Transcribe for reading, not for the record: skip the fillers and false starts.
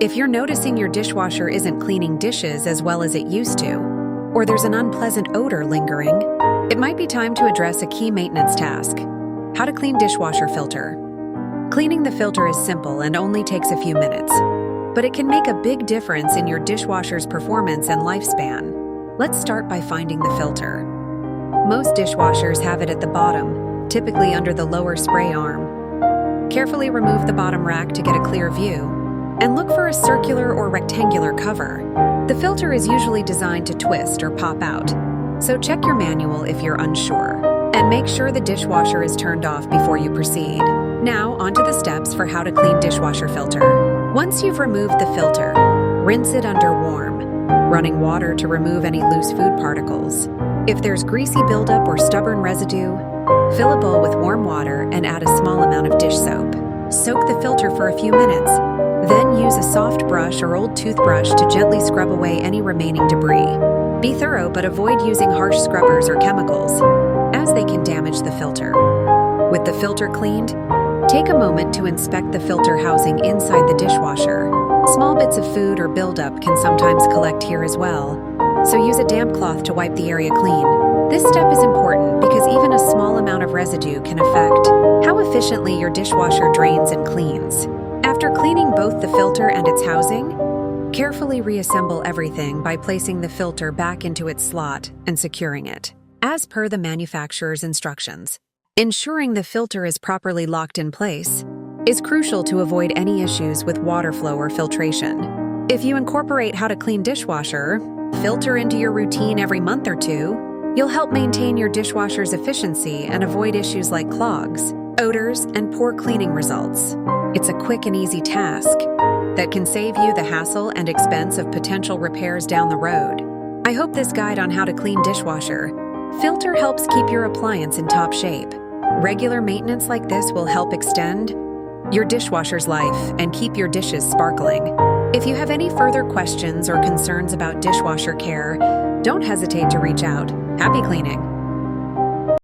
If you're noticing your dishwasher isn't cleaning dishes as well as it used to, or there's an unpleasant odor lingering, it might be time to address a key maintenance task: how to clean dishwasher filter. Cleaning the filter is simple and only takes a few minutes, but it can make a big difference in your dishwasher's performance and lifespan. Let's start by finding the filter. Most dishwashers have it at the bottom, typically under the lower spray arm. Carefully remove the bottom rack to get a clear view, and look for a circular or rectangular cover. The filter is usually designed to twist or pop out, so check your manual if you're unsure. And make sure the dishwasher is turned off before you proceed. Now, onto the steps for how to clean dishwasher filter. Once you've removed the filter, rinse it under warm, running water to remove any loose food particles. If there's greasy buildup or stubborn residue, fill a bowl with warm water and add a small amount of dish soap. Soak the filter for a few minutes. Then use a soft brush or old toothbrush to gently scrub away any remaining debris. Be thorough, but avoid using harsh scrubbers or chemicals, as they can damage the filter. With the filter cleaned, take a moment to inspect the filter housing inside the dishwasher. Small bits of food or buildup can sometimes collect here as well, so use a damp cloth to wipe the area clean. This step is important because even a small amount of residue can affect how efficiently your dishwasher drains and cleans. After cleaning both the filter and its housing, carefully reassemble everything by placing the filter back into its slot and securing it, as per the manufacturer's instructions. Ensuring the filter is properly locked in place is crucial to avoid any issues with water flow or filtration. If you incorporate how to clean dishwasher filter into your routine every month or two, you'll help maintain your dishwasher's efficiency and avoid issues like clogs, odors, and poor cleaning results. It's a quick and easy task that can save you the hassle and expense of potential repairs down the road. I hope this guide on how to clean dishwasher filter helps keep your appliance in top shape. Regular maintenance like this will help extend your dishwasher's life and keep your dishes sparkling. If you have any further questions or concerns about dishwasher care, don't hesitate to reach out. Happy cleaning!